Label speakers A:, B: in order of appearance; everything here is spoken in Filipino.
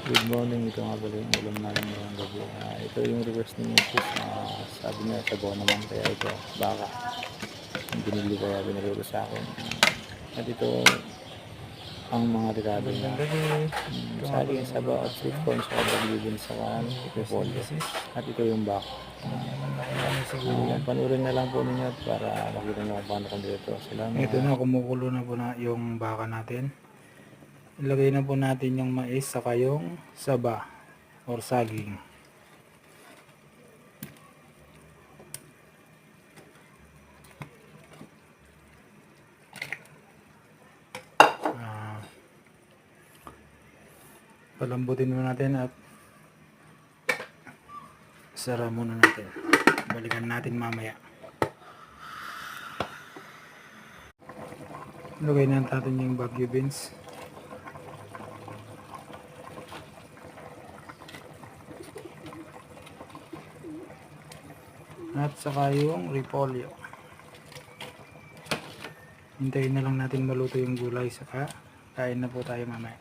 A: Good morning, ito nga pala yung ulam namin ngayong gabi. Ito yung request ni Mrs. Sabi niya, sabaw naman kaya ito, baka. Yung binili kaya binili ko sa akin. At ito, ang mga rekado niya. Saging, sabaw at sweet corn sa baglibin sa repolyo. At ito yung baka. Panurin na lang po ninyo para makita nyo kung paano kung dito.
B: Ito na, kumukulo na po na yung baka natin. Ilagay na po natin yung mais saka yung saba or saging. Palambutin muna natin at sara muna natin. Balikan natin mamaya. Ilagay na natin yung Baguio beans. At saka yung repolyo. Hintayin na lang natin maluto yung gulay, saka kain na po tayo mamaya.